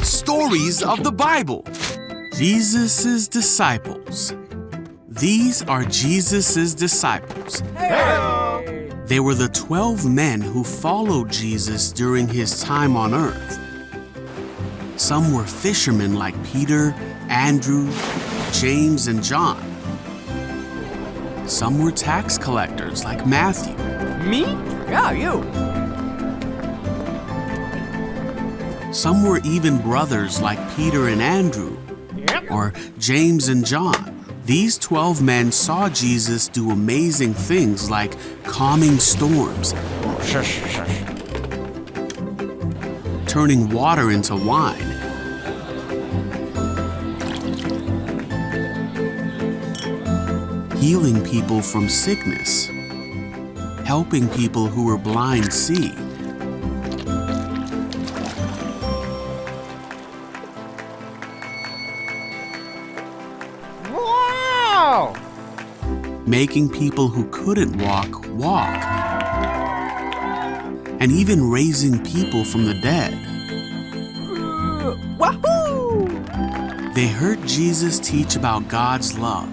Stories of the Bible. Jesus' disciples. These are Jesus' disciples. Hey! They were the 12 men who followed Jesus during his time on earth. Some were fishermen like Peter, Andrew, James, and John. Some were tax collectors like Matthew. Me? Yeah, you. Some were even brothers like Peter and Andrew, or James and John. These 12 men saw Jesus do amazing things like calming storms, turning water into wine, healing people from sickness, helping people who were blind see, Wow! making people who couldn't walk, and even raising people from the dead. Wahoo! They heard Jesus teach about God's love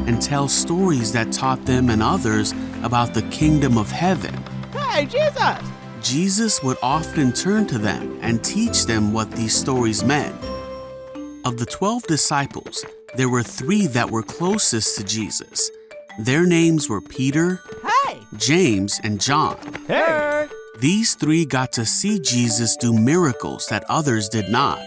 and tell stories that taught them and others about the kingdom of heaven. Hey, Jesus! Jesus would often turn to them and teach them what these stories meant. Of the 12 disciples, there were 3 that were closest to Jesus. Their names were Peter, Hey! James, and John. Hey! These 3 got to see Jesus do miracles that others did not.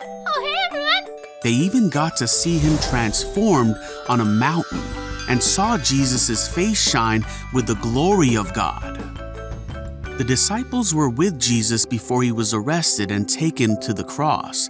Oh, hey, everyone! They even got to see him transformed on a mountain and saw Jesus' face shine with the glory of God. The disciples were with Jesus before he was arrested and taken to the cross.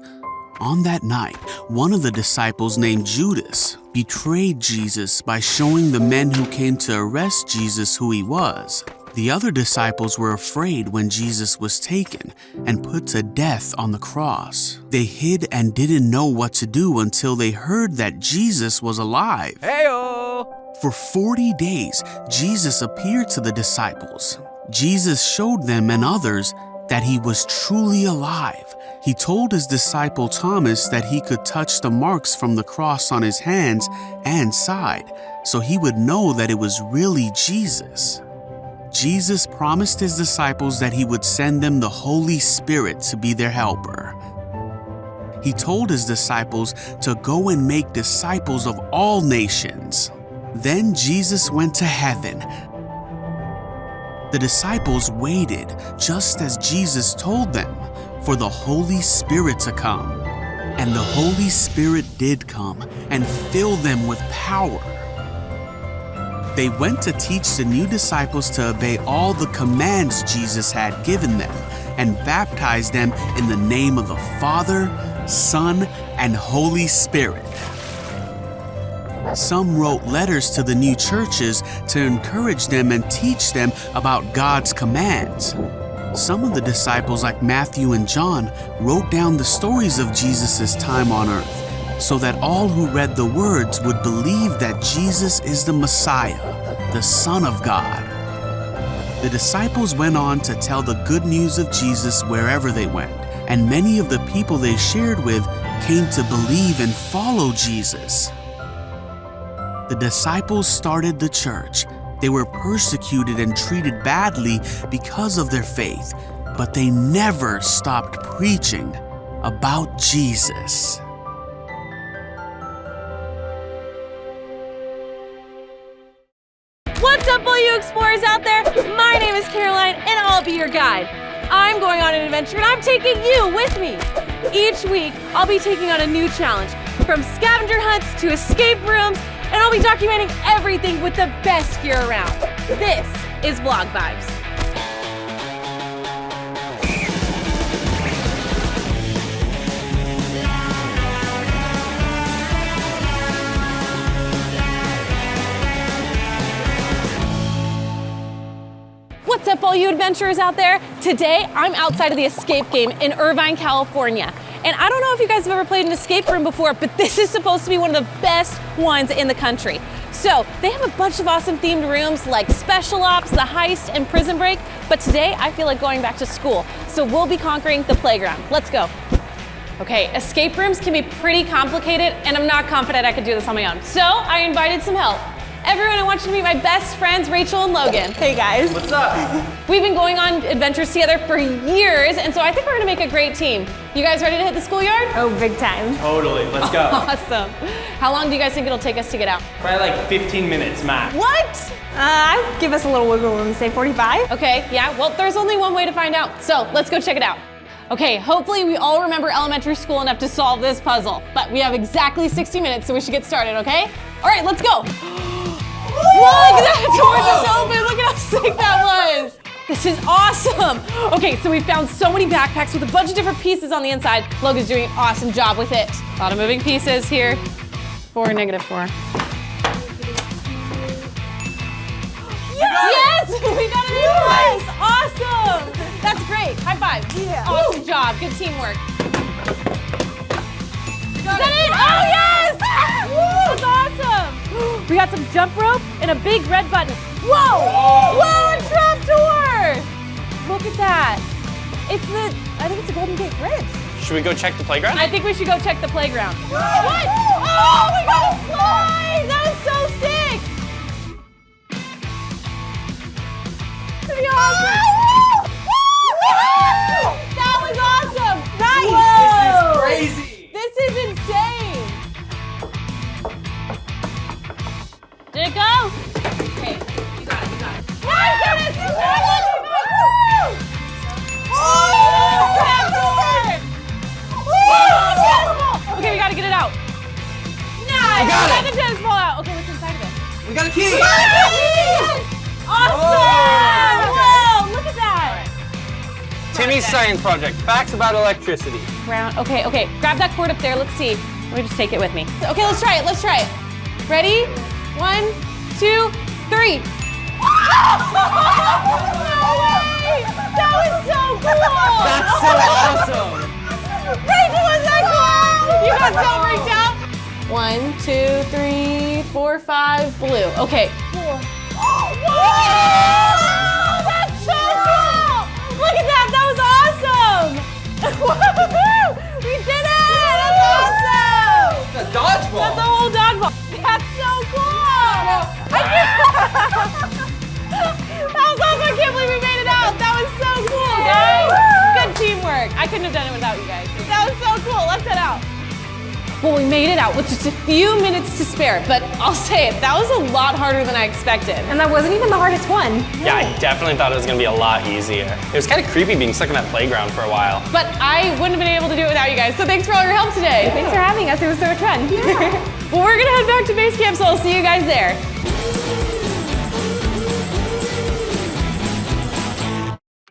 On that night, one of the disciples named Judas betrayed Jesus by showing the men who came to arrest Jesus who he was. The other disciples were afraid when Jesus was taken and put to death on the cross. They hid and didn't know what to do until they heard that Jesus was alive. Hey-o! For 40 days, Jesus appeared to the disciples. Jesus showed them and others that he was truly alive. He told his disciple Thomas that he could touch the marks from the cross on his hands and side, so he would know that it was really Jesus. Jesus promised his disciples that he would send them the Holy Spirit to be their helper. He told his disciples to go and make disciples of all nations. Then Jesus went to heaven. The disciples waited, just as Jesus told them, for the Holy Spirit to come. And the Holy Spirit did come and fill them with power. They went to teach the new disciples to obey all the commands Jesus had given them and baptize them in the name of the Father, Son, and Holy Spirit. Some wrote letters to the new churches to encourage them and teach them about God's commands. Some of the disciples, like Matthew and John, wrote down the stories of Jesus' time on earth so that all who read the words would believe that Jesus is the Messiah, the Son of God. The disciples went on to tell the good news of Jesus wherever they went, and many of the people they shared with came to believe and follow Jesus. The disciples started the church. They were persecuted and treated badly because of their faith, but they never stopped preaching about Jesus. What's up, all you explorers out there? My name is Caroline, and I'll be your guide. I'm going on an adventure, and I'm taking you with me. Each week, I'll be taking on a new challenge, from scavenger hunts to escape rooms, and I'll be documenting everything with the best gear around. This is Vlog Vibes. What's up, all you adventurers out there? Today, I'm outside of the escape game in Irvine, California. And I don't know if you guys have ever played an escape room before, but this is supposed to be one of the best ones in the country. So they have a bunch of awesome themed rooms like Special Ops, The Heist, and Prison Break. But today I feel like going back to school. So we'll be conquering the playground. Let's go. Okay, escape rooms can be pretty complicated and I'm not confident I could do this on my own. So I invited some help. Everyone, I want you to meet my best friends, Rachel and Logan. Hey guys. What's up? We've been going on adventures together for years, and so I think we're gonna make a great team. You guys ready to hit the schoolyard? Oh, big time. Totally, let's go. Awesome. How long do you guys think it'll take us to get out? Probably like 15 minutes max. What? I'd give us a little wiggle room, say 45. Okay, yeah, well, there's only one way to find out, so let's go check it out. Okay, hopefully we all remember elementary school enough to solve this puzzle, but we have exactly 60 minutes, so we should get started, okay? All right, let's go. Look, that door just opened. Look at how sick that was. This is awesome. Okay, so we found so many backpacks with a bunch of different pieces on the inside. Logan's doing an awesome job with it. A lot of moving pieces here. 4, -4. Yes, we got a new place. Awesome. That's great. High five. Yeah. Awesome job. Good teamwork. Is that it? Oh, yes! That's awesome. We got some jump rope and a big red button. Whoa! Whoa, a trap door! Look at that. I think it's the Golden Gate Bridge. Should we go check the playground? I think we should go check the playground. What? Oh, we got a slide! That was so sick! Pretty awesome. That was awesome! Nice! This is crazy! This is insane! Did it go? Okay, you got it. Nice, Dennis! You got it! Oh, trap door! Okay, we gotta get it out. Nice! We got it. the tennis ball out. Okay, what's inside of it? We got a key! Awesome! Whoa, look at that! Timmy's science project, facts about electricity. Round. Okay, grab that cord up there. Let's see. Let me just take it with me. Okay, let's try it. Ready? 1, 2, 3. No way! That was so cool! That's so awesome! Rachel, was that cool? You got so freaked out. 1, 2, 3, 4, 5, blue. Okay. 4. Whoa! That's so cool! Look at that! That was awesome! Woohoo! We did it! That's awesome! It's a dodgeball! That's a whole dodgeball. That's so cool! That was awesome! I can't believe we made it out! That was so cool, guys! Good teamwork. I couldn't have done it without you guys. That was so cool. Let's head out. Well, we made it out with just a few minutes to spare, but I'll say it, that was a lot harder than I expected. And that wasn't even the hardest one. Yeah, I definitely thought it was gonna be a lot easier. It was kind of creepy being stuck in that playground for a while. But I wouldn't have been able to do it without you guys, so thanks for all your help today. Thanks for having us. It was so much fun. Well, we're gonna head back to base camp, so I'll see you guys there.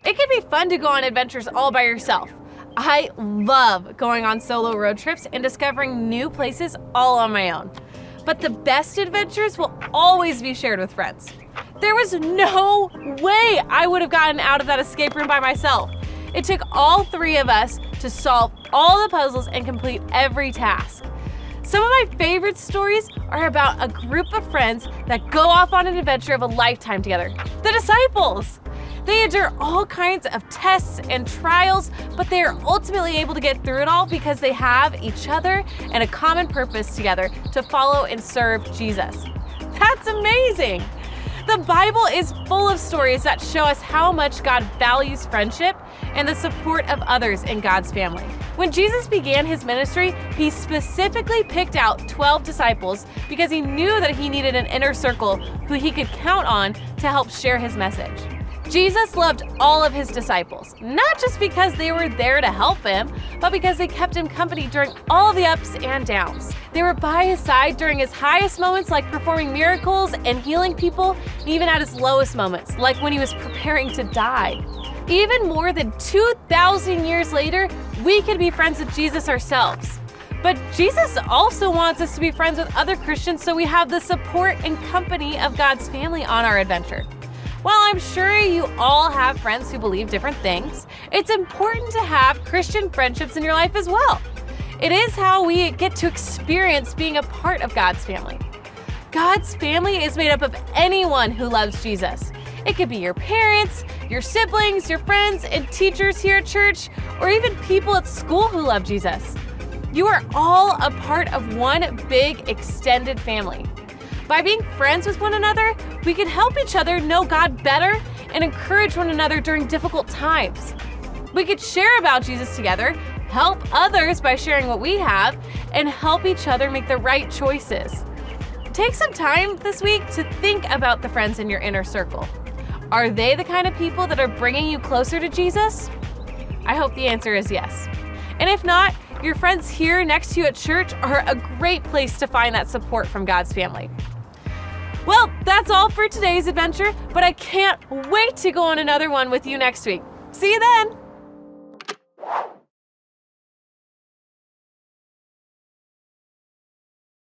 It can be fun to go on adventures all by yourself. I love going on solo road trips and discovering new places all on my own. But the best adventures will always be shared with friends. There was no way I would have gotten out of that escape room by myself. It took all 3 of us to solve all the puzzles and complete every task. Some of my favorite stories are about a group of friends that go off on an adventure of a lifetime together, the disciples. They endure all kinds of tests and trials, but they are ultimately able to get through it all because they have each other and a common purpose together to follow and serve Jesus. That's amazing! The Bible is full of stories that show us how much God values friendship and the support of others in God's family. When Jesus began his ministry, he specifically picked out 12 disciples because he knew that he needed an inner circle who he could count on to help share his message. Jesus loved all of his disciples, not just because they were there to help him, but because they kept him company during all the ups and downs. They were by his side during his highest moments, like performing miracles and healing people, and even at his lowest moments, like when he was preparing to die. Even more than 2,000 years later, we can be friends with Jesus ourselves. But Jesus also wants us to be friends with other Christians so we have the support and company of God's family on our adventure. While I'm sure you all have friends who believe different things, it's important to have Christian friendships in your life as well. It is how we get to experience being a part of God's family. God's family is made up of anyone who loves Jesus. It could be your parents, your siblings, your friends, and teachers here at church, or even people at school who love Jesus. You are all a part of one big extended family. By being friends with one another, we can help each other know God better and encourage one another during difficult times. We could share about Jesus together, help others by sharing what we have, and help each other make the right choices. Take some time this week to think about the friends in your inner circle. Are they the kind of people that are bringing you closer to Jesus? I hope the answer is yes. And if not, your friends here next to you at church are a great place to find that support from God's family. Well, that's all for today's adventure, but I can't wait to go on another one with you next week. See you then!